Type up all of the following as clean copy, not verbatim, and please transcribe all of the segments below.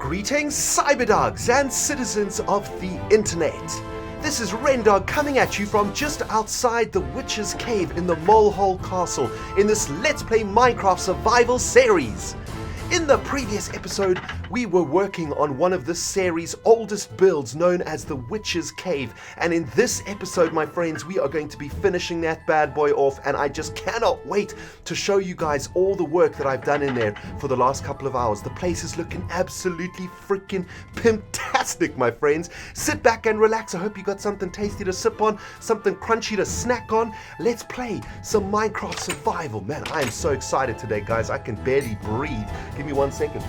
Greetings, cyberdogs and citizens of the internet. This is RENDOG coming at you from just outside the Witch's Cave in the Molehole Castle in this Let's Play Minecraft Survival series. In the previous episode, we were working on one of this series' oldest builds known as the Witch's Cave, and in this episode, my friends, we are going to be finishing that bad boy off, and I just cannot wait to show you guys all the work that I've done in there for the last couple of hours. The place is looking absolutely freaking pimptastic, my friends. Sit back and relax. I hope you got something tasty to sip on, something crunchy to snack on. Let's play some Minecraft survival. Man, I am so excited today, guys. I can barely breathe. Give me 1 second.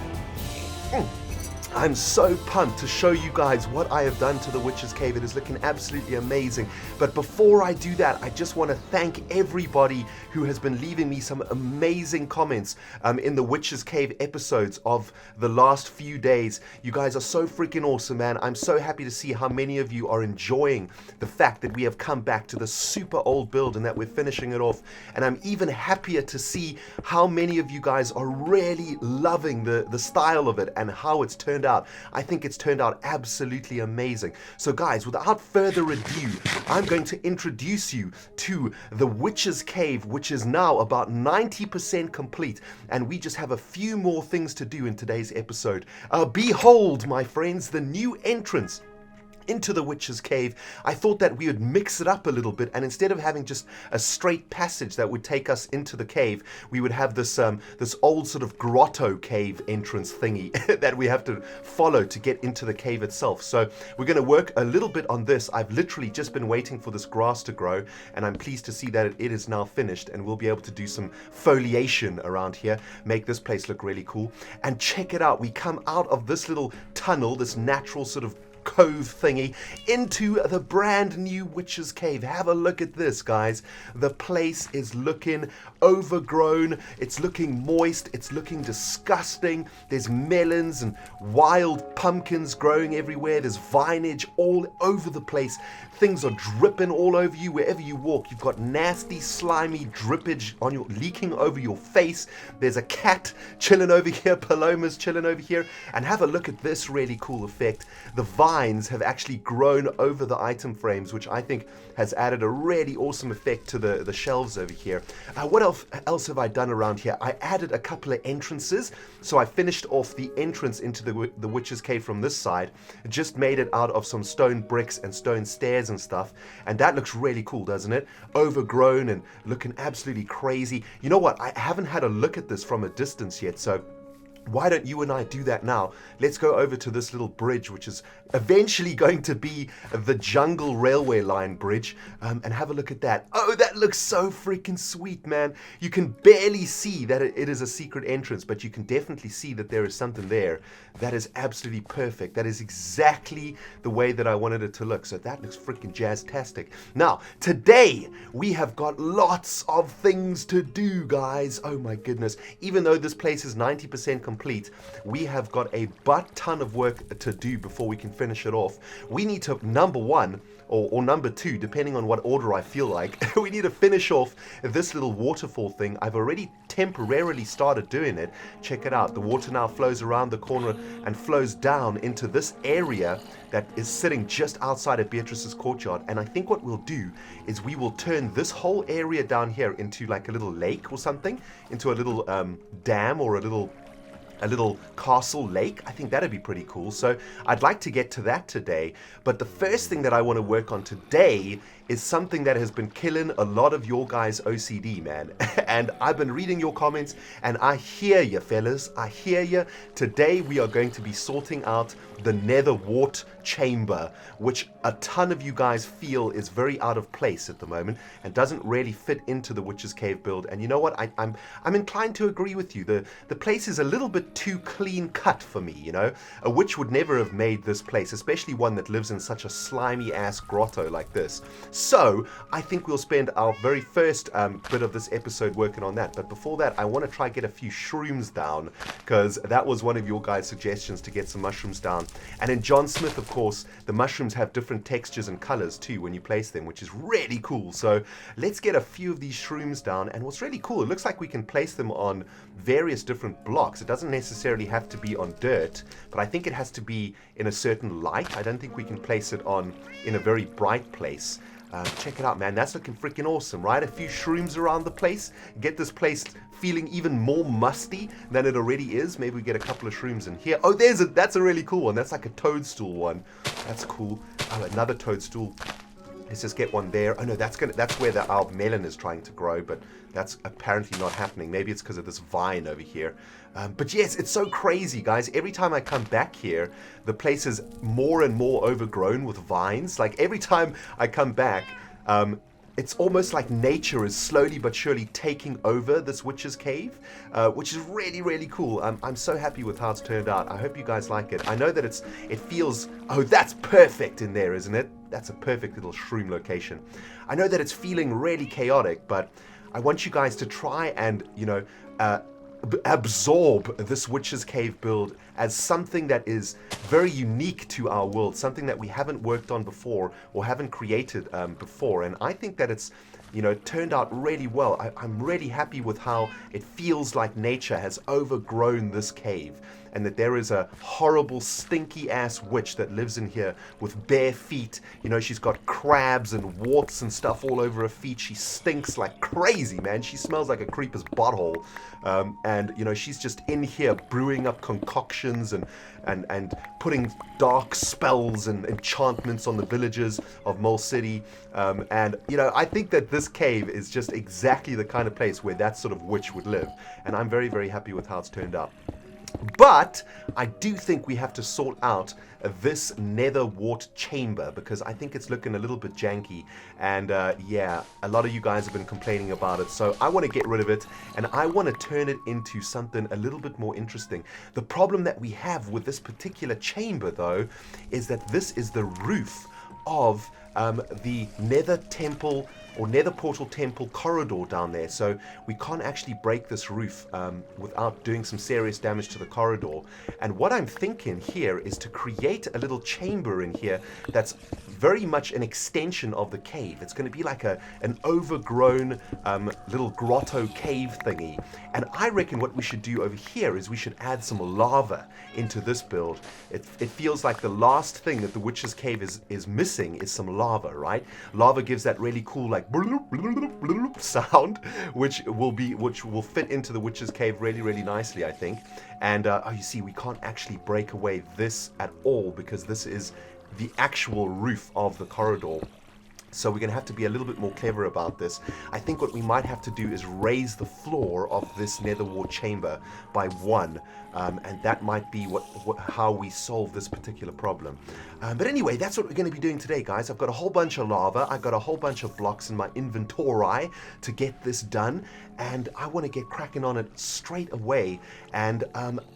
I'm so pumped to show you guys what I have done to the Witch's Cave. It is looking absolutely amazing. But before I do that, I just want to thank everybody who has been leaving me some amazing comments in the Witch's Cave episodes of the last few days. You guys are so freaking awesome, man. I'm so happy to see how many of you are enjoying the fact that we have come back to the super old build and that we're finishing it off. And I'm even happier to see how many of you guys are really loving the style of it and how it's turned out. I think it's turned out absolutely amazing. So guys, without further ado, I'm going to introduce you to the Witch's Cave, which is now about 90% complete, and we just have a few more things to do in today's episode. Behold, my friends, the new entrance into the Witch's Cave. I thought that we would mix it up a little bit, and instead of having just a straight passage that would take us into the cave, we would have this this old sort of grotto cave entrance thingy that we have to follow to get into the cave itself. So we're going to work a little bit on this. I've literally just been waiting for this grass to grow, and I'm pleased to see that it is now finished, and we'll be able to do some foliation around here, make this place look really cool. And check it out, we come out of this little tunnel, this natural sort of cove thingy, into the brand new Witch's Cave. Have a look at this, guys. The place is looking overgrown, it's looking moist, it's looking disgusting. There's melons and wild pumpkins growing everywhere. There's vinage all over the place. Things are dripping all over you wherever you walk. You've got nasty, slimy drippage on your leaking over your face. There's a cat chilling over here, Paloma's chilling over here. And have a look at this really cool effect. The vines have actually grown over the item frames, which I think has added a really awesome effect to the shelves over here. What else have I done around here? I added a couple of entrances. So I finished off the entrance into the Witch's Cave from this side. Just made it out of some stone bricks and stone stairs and stuff. And that looks really cool, doesn't it? Overgrown and looking absolutely crazy. You know what? I haven't had a look at this from a distance yet, so why don't you and I do that now? Let's go over to this little bridge, which is eventually going to be the Jungle Railway Line bridge, and have a look at that. Oh, that looks so freaking sweet, man. You can barely see that it is a secret entrance, but you can definitely see that there is something there. That is absolutely perfect. That is exactly the way that I wanted it to look. So that looks freaking jazz-tastic. Now, today, we have got lots of things to do, guys. Oh my goodness. Even though this place is 90% complete, we have got a butt ton of work to do before we can finish it off. We need to, number one, or number two, depending on what order I feel like, we need to finish off this little waterfall thing. I've already temporarily started doing it. Check it out. The water now flows around the corner and flows down into this area that is sitting just outside of Beatrice's courtyard. And I think what we'll do is we will turn this whole area down here into like a little lake or something, into a little dam or a little castle lake. I think that'd be pretty cool. So I'd like to get to that today. But the first thing that I want to work on today is something that has been killing a lot of your guys' OCD, man. And I've been reading your comments, and I hear you, fellas. I hear you. Today we are going to be sorting out the Netherwart chamber, which a ton of you guys feel is very out of place at the moment and doesn't really fit into the Witch's Cave build. And you know what? I'm inclined to agree with you. The place is a little bit too clean cut for me, you know? A witch would never have made this place, especially one that lives in such a slimy ass grotto like this. So I think we'll spend our very first bit of this episode working on that. But before that, I want to try get a few shrooms down, because that was one of your guys' suggestions, to get some mushrooms down. And in John Smith, of course, the mushrooms have different textures and colors too when you place them, which is really cool. So let's get a few of these shrooms down. And what's really cool, it looks like we can place them on various different blocks. It doesn't necessarily have to be on dirt, but I think it has to be in a certain light. I don't think we can place it on in a very bright place. Check it out, man. That's looking freaking awesome, right? A few shrooms around the place. Get this place feeling even more musty than it already is. Maybe we get a couple of shrooms in here. Oh, that's a really cool one. That's like a toadstool one. That's cool. Oh, another toadstool. Let's just get one there. Oh no, that's where our melon is trying to grow, but that's apparently not happening. Maybe it's because of this vine over here. But yes, it's so crazy, guys. Every time I come back here, the place is more and more overgrown with vines. Like every time I come back, it's almost like nature is slowly but surely taking over this witch's cave, which is really, really cool. I'm so happy with how it's turned out. I hope you guys like it. I know that it feels, oh, that's perfect in there, isn't it? That's a perfect little shroom location. I know that it's feeling really chaotic, but I want you guys to try and, absorb this witch's cave build as something that is very unique to our world, something that we haven't worked on before or haven't created before. And I think that it's turned out really well. I'm really happy with how it feels like nature has overgrown this cave, and that there is a horrible, stinky ass witch that lives in here with bare feet. She's got crabs and warts and stuff all over her feet. She stinks like crazy, man. She smells like a creeper's butthole. And she's just in here brewing up concoctions and putting dark spells and enchantments on the villagers of Mole City. And I think that this cave is just exactly the kind of place where that sort of witch would live. And I'm very, very happy with how it's turned out. But I do think we have to sort out this Netherwart chamber, because I think it's looking a little bit janky. And yeah, a lot of you guys have been complaining about it. So I want to get rid of it, and I want to turn it into something a little bit more interesting. The problem that we have with this particular chamber, though, is that this is the roof of the Nether Temple or Nether Portal Temple corridor down there. So we can't actually break this roof without doing some serious damage to the corridor. And what I'm thinking here is to create a little chamber in here that's very much an extension of the cave. It's going to be like an overgrown little grotto cave thingy. And I reckon what we should do over here is we should add some lava into this build. It feels like the last thing that the witch's cave is missing is some lava, right? Lava gives that really cool like sound, which will fit into the witch's cave really, really nicely, I think. And oh, you see, we can't actually break away this at all, because this is the actual roof of the corridor. So we're going to have to be a little bit more clever about this. I think what we might have to do is raise the floor of this Netherwart chamber by 1. And that might be how we solve this particular problem. But anyway, that's what we're going to be doing today, guys. I've got a whole bunch of lava. I've got a whole bunch of blocks in my inventory to get this done. And I want to get cracking on it straight away. And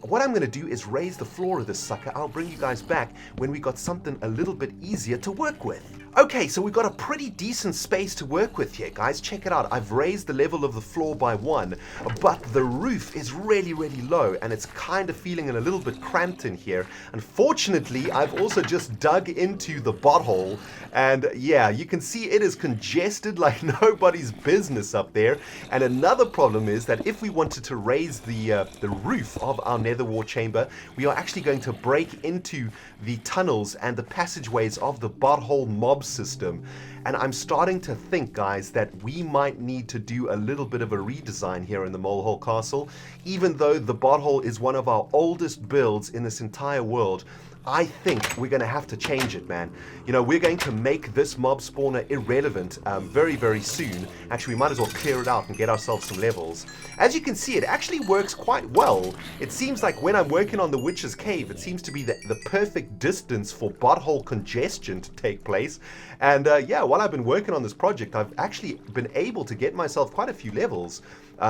what I'm going to do is raise the floor of this sucker. I'll bring you guys back when we got something a little bit easier to work with. Okay, so we've got a pretty decent space to work with here, guys. Check it out. I've raised the level of the floor by 1, but the roof is really, really low, and it's kind of feeling a little bit cramped in here. Unfortunately, I've also just dug into the butthole, and yeah, you can see it is congested like nobody's business up there. And another problem is that if we wanted to raise the roof of our Netherwart chamber, we are actually going to break into the tunnels and the passageways of the butthole mob system. And I'm starting to think, guys, that we might need to do a little bit of a redesign here in the Molehole Castle. Even though the butthole is one of our oldest builds in this entire world, I think we're going to have to change it, man. We're going to make this mob spawner irrelevant very, very soon. Actually, we might as well clear it out and get ourselves some levels. As you can see, it actually works quite well. It seems like when I'm working on the Witch's Cave, it seems to be the perfect distance for butthole congestion to take place. And yeah, while I've been working on this project, I've actually been able to get myself quite a few levels.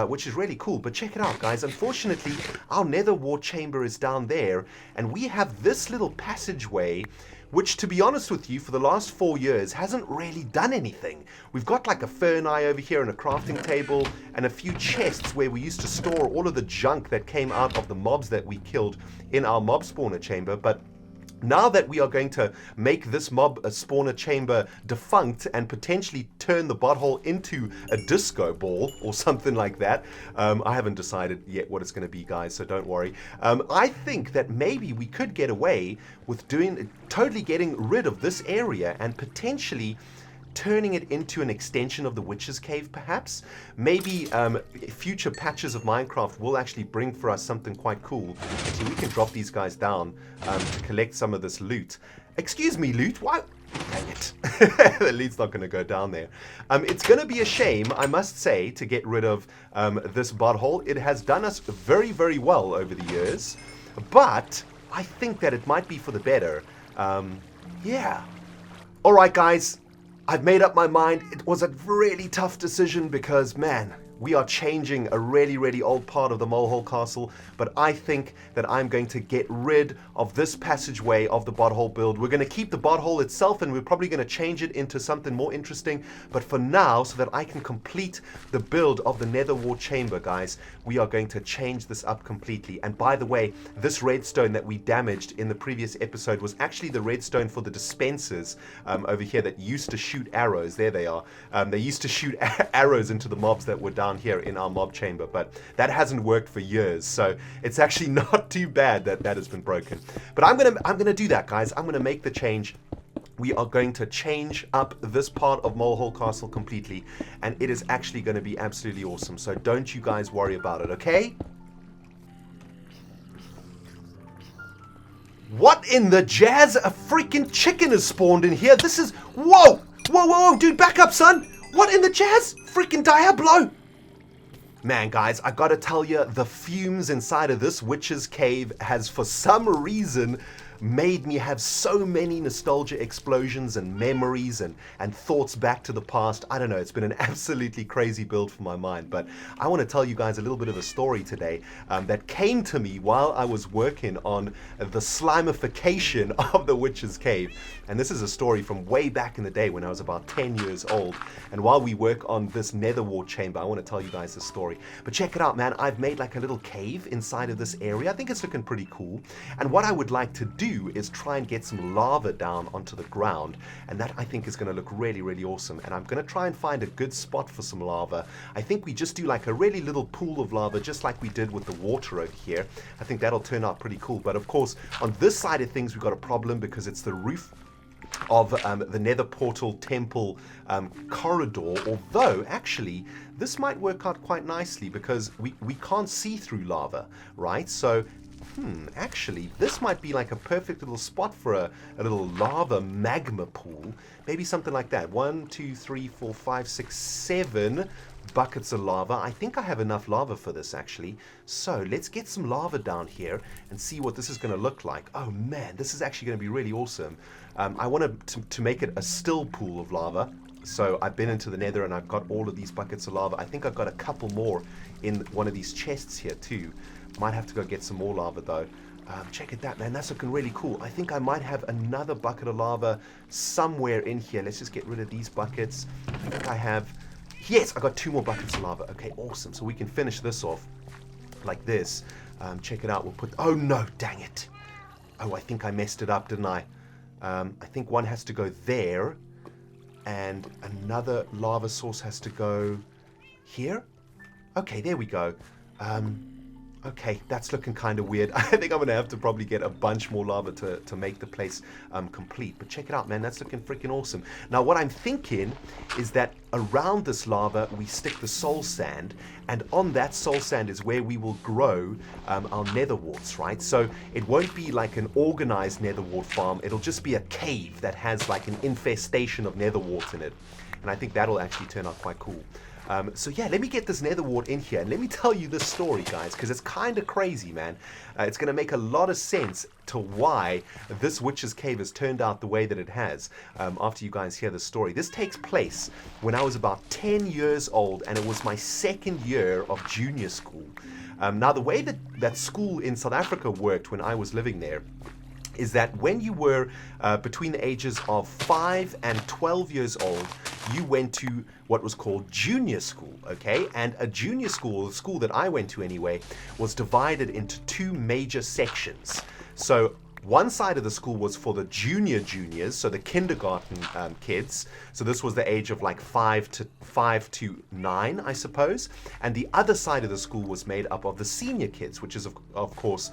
Which is really cool. But check it out, guys. Unfortunately, our Netherwart chamber is down there, and we have this little passageway which, to be honest with you, for the last 4 years hasn't really done anything. We've got like a fern eye over here and a crafting table and a few chests where we used to store all of the junk that came out of the mobs that we killed in our mob spawner chamber, but now that we are going to make this mob spawner chamber defunct and potentially turn the butthole into a disco ball or something like that, I haven't decided yet what it's going to be, guys, so don't worry. I think that maybe we could get away with totally getting rid of this area and potentially turning it into an extension of the Witch's Cave, perhaps. Maybe future patches of Minecraft will actually bring for us something quite cool. So we can drop these guys down to collect some of this loot. Excuse me, loot? Why? Dang it. The loot's not going to go down there. It's going to be a shame, I must say, to get rid of this butthole. It has done us very, very well over the years. But I think that it might be for the better. Yeah. All right, guys. I've made up my mind. It was a really tough decision because, man, we are changing a really, really old part of the Molehole Castle, but I think that I'm going to get rid of this passageway of the butthole build. We're going to keep the butthole itself, and we're probably going to change it into something more interesting, but for now, so that I can complete the build of the Netherwart chamber, guys, we are going to change this up completely. And by the way, this redstone that we damaged in the previous episode was actually the redstone for the dispensers over here that used to shoot arrows. There they are. They used to shoot arrows into the mobs that were down here in our mob chamber, but that hasn't worked for years, so it's actually not too bad that that has been broken. But I'm gonna do that, guys. I'm gonna make the change. We are going to change up this part of Molehole Castle completely, and it is actually going to be absolutely awesome, so don't you guys worry about it, okay? What in the jazz? A freaking chicken has spawned in here. This is... Whoa! Whoa, whoa, whoa, dude, back up, son! What in the jazz? Freaking Diablo! Man, guys, I gotta tell you, the fumes inside of this witch's cave has, for some reason, made me have so many nostalgia explosions and memories and thoughts back to the past. I don't know, it's been an absolutely crazy build for my mind, but I want to tell you guys a little bit of a story today that came to me while I was working on the slimification of the witch's cave. And this is a story from way back in the day when I was about 10 years old. And while we work on this Netherwart chamber, I want to tell you guys this story. But check it out, man. I've made like a little cave inside of this area. I think it's looking pretty cool. And what I would like to do is try and get some lava down onto the ground, and that I think is going to look really, really awesome. And I'm going to try and find a good spot for some lava. I think we just do like a really little pool of lava, just like we did with the water over here. I think that'll turn out pretty cool. But of course, on this side of things, we've got a problem because it's the roof of the nether portal temple corridor, although actually this might work out quite nicely because we can't see through lava, right? So actually, this might be like a perfect little spot for a little lava magma pool. Maybe something like that. 1, 2, 3, 4, 5, 6, 7 buckets of lava. I think I have enough lava for this, actually. So let's get some lava down here and see what this is going to look like. Oh, man, this is actually going to be really awesome. I wanted to make it a still pool of lava. So I've been into the nether and I've got all of these buckets of lava. I think I've got a couple more in one of these chests here, too. Might have to go get some more lava though. Check it out, man. That's looking really cool. I think I might have another bucket of lava somewhere in here. Let's just get rid of these buckets. I think I have... Yes, I got 2 more buckets of lava. Okay, awesome. So we can finish this off like this. Check it out. We'll put... Oh, no. Dang it. Oh, I think I messed it up, didn't I? I think one has to go there. And another lava source has to go here. Okay, there we go. Okay, that's looking kind of weird. I think I'm going to have to probably get a bunch more lava to make the place complete. But check it out, man. That's looking freaking awesome. Now, what I'm thinking is that around this lava, we stick the soul sand. And on that soul sand is where we will grow our netherwarts, right? So it won't be like an organized netherwart farm. It'll just be a cave that has like an infestation of netherwart in it. And I think that'll actually turn out quite cool. So yeah, let me get this netherwart in here and let me tell you this story, guys, because it's kind of crazy, man. It's going to make a lot of sense to why this witch's cave has turned out the way that it has after you guys hear the story. This takes place when I was about 10 years old and it was my 2nd year of junior school. Now, the way that school in South Africa worked when I was living there is that when you were between the ages of 5 and 12 years old, you went to what was called junior school, okay? And a junior school, the school that I went to anyway, was divided into two major sections. So one side of the school was for the juniors, so the kindergarten kids. So this was the age of like 5 to 9, I suppose. And the other side of the school was made up of the senior kids, which is of course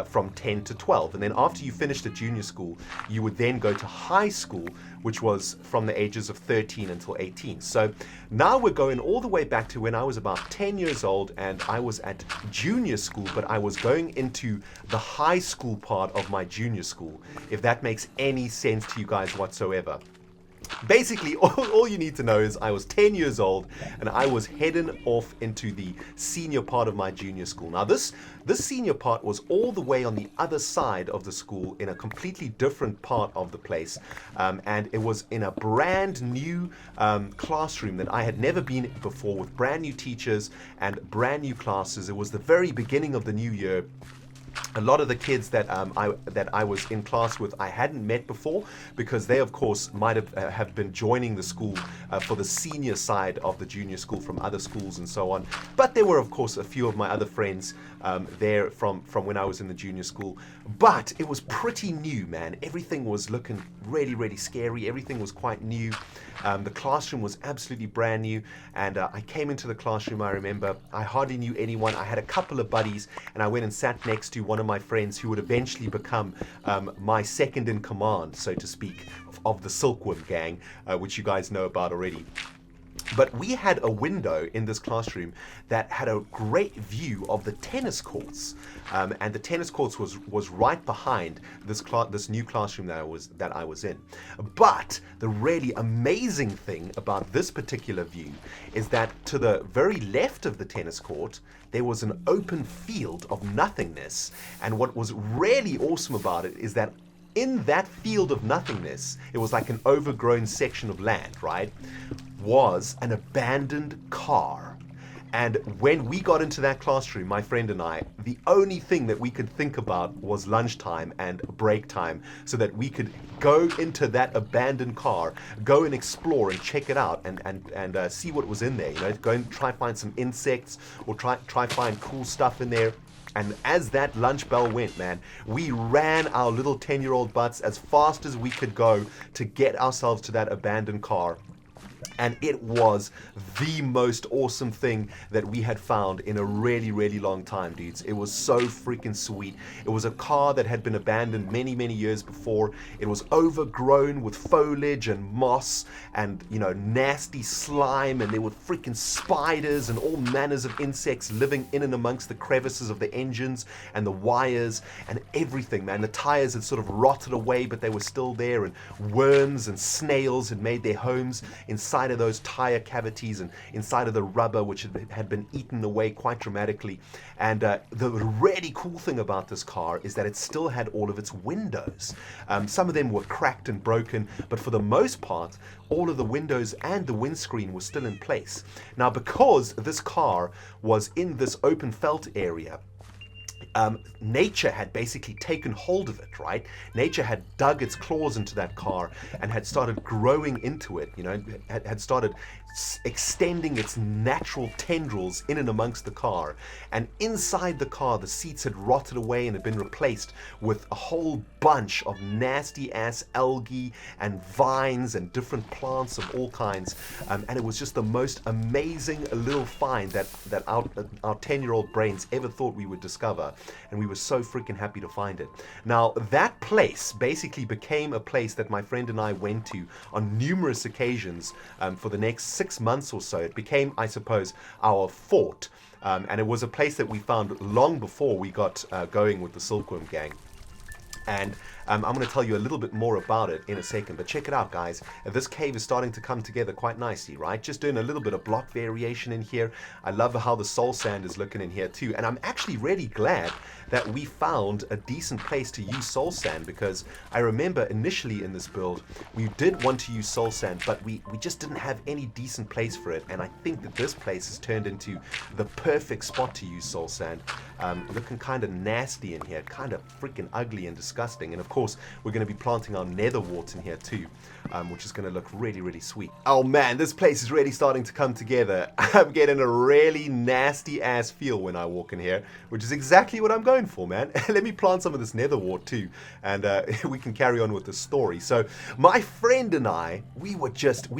from 10 to 12. And then after you finished at junior school, you would then go to high school, which was from the ages of 13 until 18. So now we're going all the way back to when I was about 10 years old and I was at junior school, but I was going into the high school part of my junior school, if that makes any sense to you guys whatsoever. Basically, all you need to know is I was 10 years old and I was heading off into the senior part of my junior school. Now this senior part was all the way on the other side of the school in a completely different part of the place, and it was in a brand new classroom that I had never been before, with brand new teachers and brand new classes. It was the very beginning of the new year. A lot of the kids that I was in class with I hadn't met before, because they of course might have been joining the school for the senior side of the junior school from other schools and so on. But there were of course a few of my other friends there from when I was in the junior school. But it was pretty new, man. Everything was looking really scary. Everything was quite new. The classroom was absolutely brand new, and I came into the classroom. I remember I hardly knew anyone. I had a couple of buddies, and I went and sat next to one of my friends who would eventually become my second in command, so to speak, of the Silkworm gang, which you guys know about already. But we had a window in this classroom that had a great view of the tennis courts, and the tennis courts was right behind this new classroom that I was in. But the really amazing thing about this particular view is that to the very left of the tennis court there was an open field of nothingness, and what was really awesome about it is that in that field of nothingness, it was like an overgrown section of land, right, was an abandoned car. And when we got into that classroom, my friend and I, the only thing that we could think about was lunchtime and break time, so that we could go into that abandoned car, go and explore and check it out, and see what was in there. You know, go and try find some insects, or try find cool stuff in there. And as that lunch bell went, man, we ran our little 10-year-old butts as fast as we could go to get ourselves to that abandoned car. And it was the most awesome thing that we had found in a really long time, dudes. It was so freaking sweet. It was a car that had been abandoned many years before. It was overgrown with foliage and moss and, you know, nasty slime, and there were freaking spiders and all manners of insects living in and amongst the crevices of the engines and the wires and everything, man. The tires had sort of rotted away, but they were still there, and worms and snails had made their homes inside of those tire cavities and inside of the rubber, which had been eaten away quite dramatically. And the really cool thing about this car is that it still had all of its windows. Some of them were cracked and broken, but for the most part, all of the windows and the windscreen were still in place. Now, because this car was in this open felt area, nature had basically taken hold of it, right? Nature had dug its claws into that car and had started growing into it, you know, had started extending its natural tendrils in and amongst the car. And inside the car, the seats had rotted away and had been replaced with a whole bunch of nasty ass algae and vines and different plants of all kinds. And it was just the most amazing little find that our 10-year-old brains ever thought we would discover. And we were so freaking happy to find it. Now, that place basically became a place that my friend and I went to on numerous occasions for the next 6 months or so. It became, I suppose, our fort. And it was a place that we found long before we got going with the Silkworm gang. And I'm going to tell you a little bit more about it in a second, but check it out, guys. This cave is starting to come together quite nicely, right? Just doing a little bit of block variation in here. I love how the soul sand is looking in here too, and I'm actually really glad that we found a decent place to use soul sand, because I remember initially in this build we did want to use soul sand, but we just didn't have any decent place for it, and I think that this place has turned into the perfect spot to use soul sand. Looking kind of nasty in here, kind of freaking ugly and disgusting, and of course, we're going to be planting our netherwort in here too, which is going to look really, really sweet. Oh man, this place is really starting to come together. I'm getting a really nasty ass feel when I walk in here, which is exactly what I'm going for, man. Let me plant some of this netherwort too, and we can carry on with the story. So my friend and I, we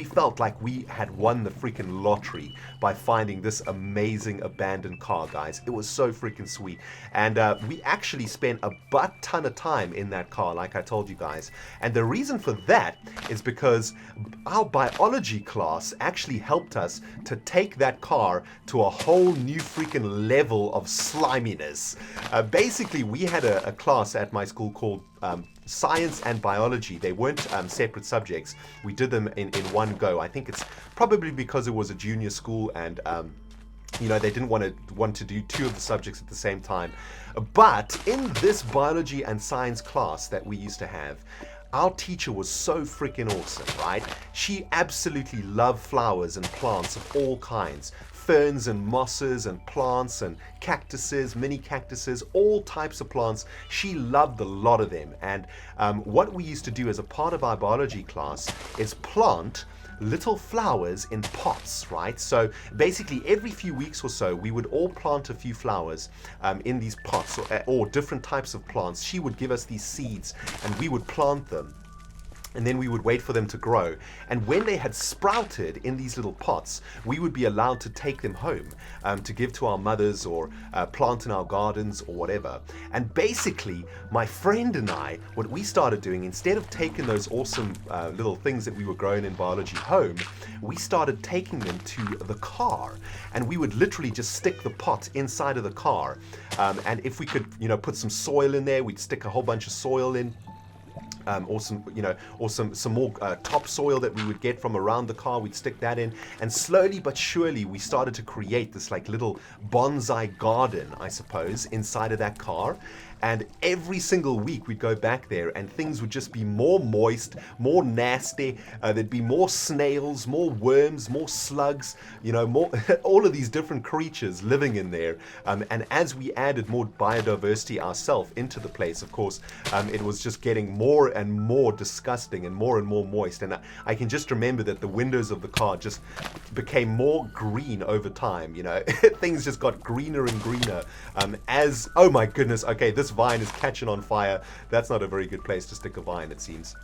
felt like we had won the freaking lottery by finding this amazing abandoned car, guys. It was so freaking sweet, and we actually spent a butt ton of time in that car, like I told you guys. And the reason for that is because our biology class actually helped us to take that car to a whole new freaking level of sliminess. Basically, we had a class at my school called science and biology. They weren't separate subjects. We did them in one go. I think it's probably because it was a junior school and you know, they didn't want to do two of the subjects at the same time. But in this biology and science class that we used to have, our teacher was so freaking awesome, right? She absolutely loved flowers and plants of all kinds. Ferns and mosses and plants and cactuses, mini cactuses, all types of plants. She loved a lot of them. And what we used to do as a part of our biology class is plant little flowers in pots, right? So basically every few weeks or so we would all plant a few flowers in these pots or different types of plants. She would give us these seeds and we would plant them, and then we would wait for them to grow. And when they had sprouted in these little pots, we would be allowed to take them home to give to our mothers or plant in our gardens or whatever. And basically, my friend and I, what we started doing, instead of taking those awesome little things that we were growing in biology home, we started taking them to the car. And we would literally just stick the pot inside of the car. And if we could, you know, put some soil in there, we'd stick a whole bunch of soil in. Or some more topsoil that we would get from around the car. We'd stick that in, and slowly but surely we started to create this like little bonsai garden, I suppose, inside of that car. And every single week we'd go back there and things would just be more moist, more nasty. There'd be more snails, more worms, more slugs, you know, more all of these different creatures living in there. And as we added more biodiversity ourselves into the place, of course, it was just getting more and more disgusting and more moist. And I can just remember that the windows of the car just became more green over time, you know. Things just got greener and greener as, oh my goodness, okay, this vine is catching on fire. That's not a very good place to stick a vine, it seems.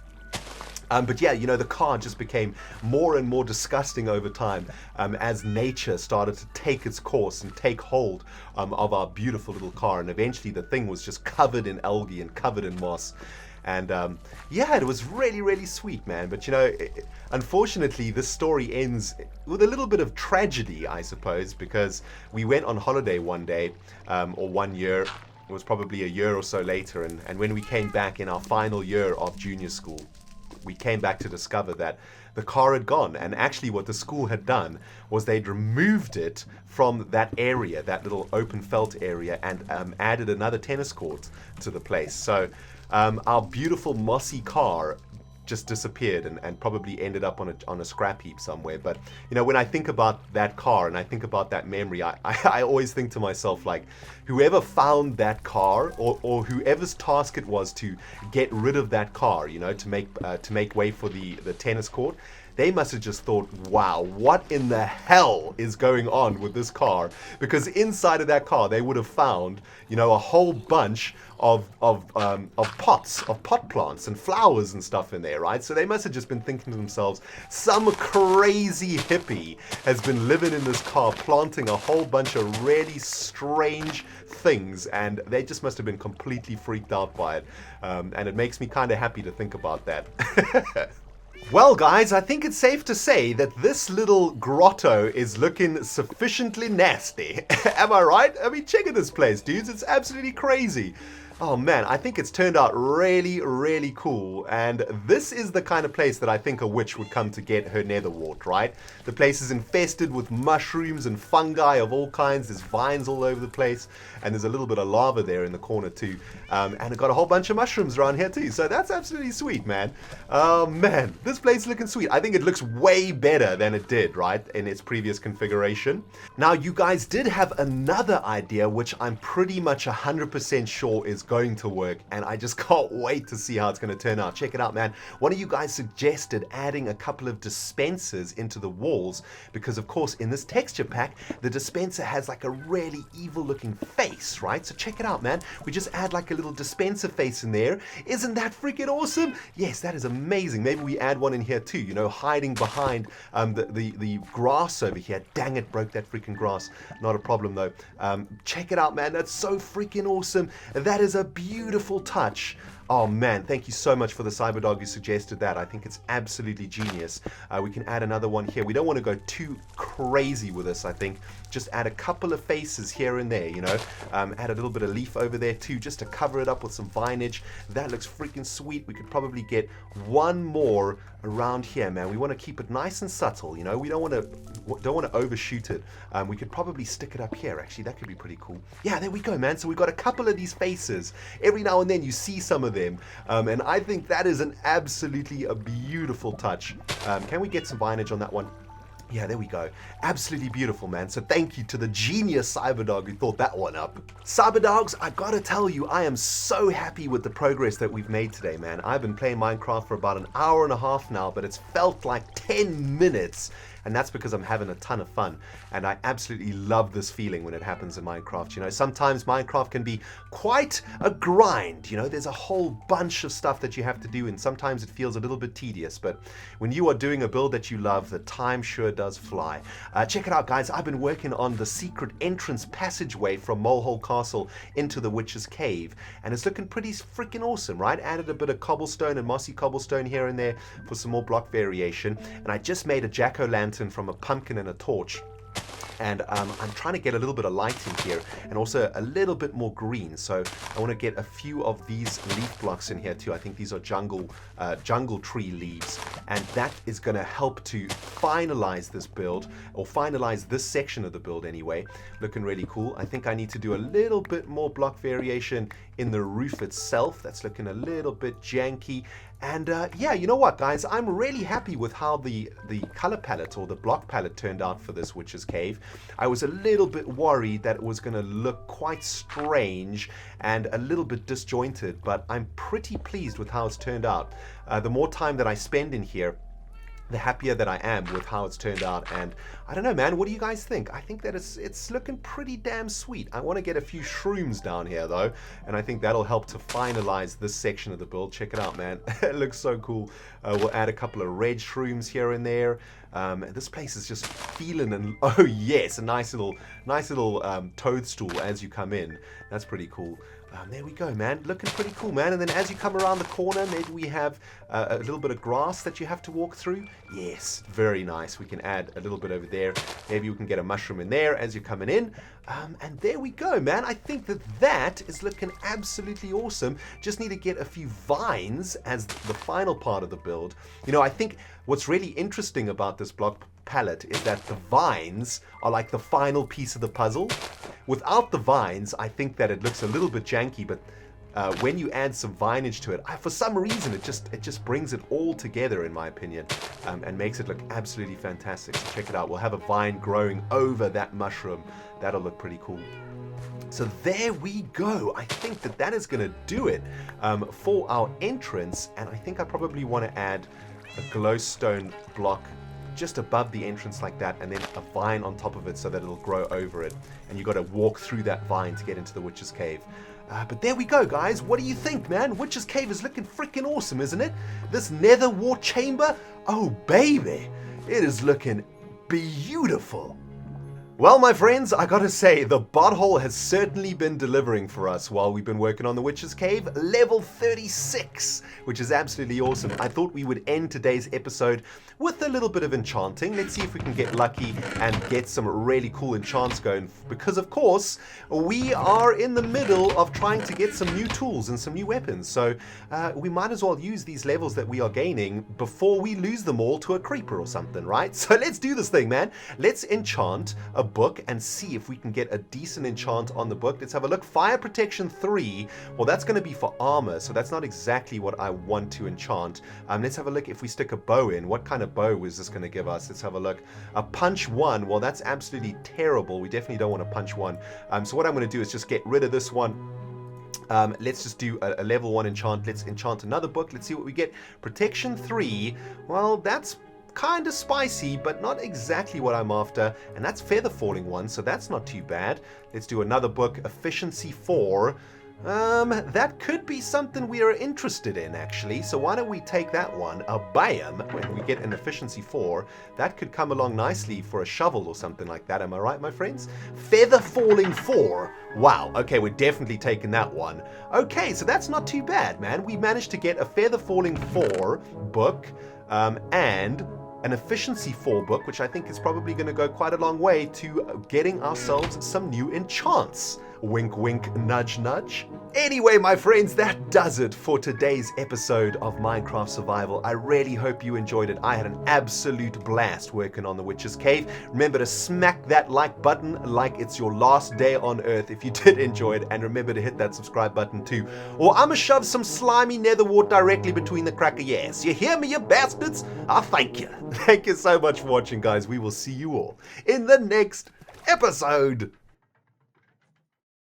But yeah, you know, the car just became more and more disgusting over time as nature started to take its course and take hold of our beautiful little car. And eventually the thing was just covered in algae and covered in moss. And yeah, it was really, really sweet, man. But you know, unfortunately, this story ends with a little bit of tragedy, I suppose, because we went on holiday one day, or 1 year. It was probably a year or so later, and when we came back in our final year of junior school, we came back to discover that the car had gone. And actually what the school had done was they'd removed it from that area, that little open felt area, and added another tennis court to the place. So our beautiful mossy car just disappeared and probably ended up on a scrap heap somewhere. But you know, when I think about that car and I think about that memory, I always think to myself, like, whoever found that car or whoever's task it was to get rid of that car, you know, to make way for the tennis court, they must have just thought, wow, what in the hell is going on with this car? Because inside of that car, they would have found, you know, a whole bunch of pot plants and flowers and stuff in there, right? So they must have just been thinking to themselves, some crazy hippie has been living in this car planting a whole bunch of really strange things, and they just must have been completely freaked out by it. And it makes me kind of happy to think about that. Well guys, I think it's safe to say that this little grotto is looking sufficiently nasty. Am I right? I mean, check out this place, dudes. It's absolutely crazy. Oh man, I think it's turned out really, really cool. And this is the kind of place that I think a witch would come to get her netherwort, right? The place is infested with mushrooms and fungi of all kinds. There's vines all over the place. And there's a little bit of lava there in the corner too. And it got a whole bunch of mushrooms around here too. So that's absolutely sweet, man. Oh man, this place is looking sweet. I think it looks way better than it did, right, in its previous configuration. Now, you guys did have another idea, which I'm pretty much 100% sure is going to work, and I just can't wait to see how it's going to turn out. Check it out, man. One of you guys suggested adding a couple of dispensers into the walls because, of course, in this texture pack, the dispenser has like a really evil looking face, right? So check it out, man. We just add like a little dispenser face in there. Isn't that freaking awesome? Yes, that is amazing. Maybe we add one in here too, you know, hiding behind the grass over here. Dang it, broke that freaking grass. Not a problem though. Check it out, man. That's so freaking awesome. That is a beautiful touch. Oh man, thank you so much for the Cyberdog who suggested that. I think it's absolutely genius. We can add another one here. We don't want to go too crazy with this, I think. Just add a couple of faces here and there, you know. Add a little bit of leaf over there too, just to cover it up with some vinage. That looks freaking sweet. We could probably get one more around here, man. We want to keep it nice and subtle, you know. We don't want to overshoot it. We could probably stick it up here, actually. That could be pretty cool. Yeah, there we go, man. So we've got a couple of these faces. Every now and then you see some of them. And I think that is an absolutely a beautiful touch. Can we get some vinage on that one? Yeah, there we go. Absolutely beautiful, man. So thank you to the genius Cyberdog who thought that one up. Cyberdogs, I gotta tell you, I am so happy with the progress that we've made today, man. I've been playing Minecraft for about an hour and a half now, but it's felt like 10 minutes. And that's because I'm having a ton of fun. And I absolutely love this feeling when it happens in Minecraft. You know, sometimes Minecraft can be quite a grind. You know, there's a whole bunch of stuff that you have to do, and sometimes it feels a little bit tedious. But when you are doing a build that you love, the time sure does fly. Check it out, guys. I've been working on the secret entrance passageway from Molehole Castle into the Witch's Cave. And it's looking pretty freaking awesome, right? Added a bit of cobblestone and mossy cobblestone here and there for some more block variation. And I just made a jack-o'-lantern from a pumpkin and a torch. And I'm trying to get a little bit of light in here and also a little bit more green. So I want to get a few of these leaf blocks in here too. I think these are jungle tree leaves. And that is going to help to finalize this build, or finalize this section of the build anyway. Looking really cool. I think I need to do a little bit more block variation in the roof itself. That's looking a little bit janky. And yeah, you know what, guys? I'm really happy with how the color palette or the block palette turned out for this Witch's Cave. I was a little bit worried that it was going to look quite strange and a little bit disjointed, but I'm pretty pleased with how it's turned out. The more time that I spend in here, the happier that I am with how it's turned out. And I don't know, man, what do you guys think? I think that it's looking pretty damn sweet. I want to get a few shrooms down here though, and I think that'll help to finalize this section of the build. Check it out, man. It looks so cool. We'll add a couple of red shrooms here and there. This place is just feeling, and oh yes, a nice little toadstool as you come in. That's pretty cool. There we go, man. Looking pretty cool, man. And then as you come around the corner, maybe we have a little bit of grass that you have to walk through. Yes, very nice. We can add a little bit over there. Maybe we can get a mushroom in there as you're coming in. And there we go, man. I think that is looking absolutely awesome. Just need to get a few vines as the final part of the build. You know, I think what's really interesting about this block palette is that the vines are like the final piece of the puzzle. Without the vines, I think that it looks a little bit janky, but when you add some vinage to it, for some reason it just brings it all together, in my opinion, and makes it look absolutely fantastic. So check it out. We'll have a vine growing over that mushroom. That'll look pretty cool. So there we go. I think that is going to do it for our entrance, and I think I probably want to add a glowstone block just above the entrance like that, and then a vine on top of it so that it'll grow over it. And you got to walk through that vine to get into the Witch's Cave. But there we go, guys. What do you think, man? Witch's Cave is looking freaking awesome, isn't it? This nether war chamber, oh baby, it is looking beautiful. Well, my friends, I gotta say, the butthole has certainly been delivering for us while we've been working on the Witch's Cave, level 36, which is absolutely awesome. I thought we would end today's episode with a little bit of enchanting. Let's see if we can get lucky and get some really cool enchants going, because of course, we are in the middle of trying to get some new tools and some new weapons. So we might as well use these levels that we are gaining before we lose them all to a creeper or something, right? So let's do this thing, man. Let's enchant a book and see if we can get a decent enchant on the book. Let's have a look. Fire protection 3. Well, that's going to be for armor, so that's not exactly what I want to enchant. Let's have a look. If we stick a bow in, what kind of bow is this going to give us? Let's have a look. A punch 1. Well, that's absolutely terrible. We definitely don't want a punch 1. So what I'm going to do is just get rid of this one. Let's just do a level 1 enchant. Let's enchant another book. Let's see what we get. Protection 3. Well, that's kind of spicy, but not exactly what I'm after. And that's Feather Falling 1, so that's not too bad. Let's do another book. Efficiency 4. That could be something we are interested in, actually. So why don't we take that one? A bam, when we get an efficiency 4. That could come along nicely for a shovel or something like that. Am I right, my friends? Feather Falling 4. Wow. Okay, we're definitely taking that one. Okay, so that's not too bad, man. We managed to get a Feather Falling 4 book, and an efficiency 4 book, which I think is probably going to go quite a long way to getting ourselves some new enchants. Wink, wink, nudge, nudge. Anyway, my friends, that does it for today's episode of Minecraft Survival. I really hope you enjoyed it. I had an absolute blast working on the Witch's Cave. Remember to smack that like button like it's your last day on Earth if you did enjoy it. And remember to hit that subscribe button too. Or I'ma shove some slimy netherwart directly between the crack of your ass. You hear me, you bastards? Thank you. Thank you so much for watching, guys. We will see you all in the next episode.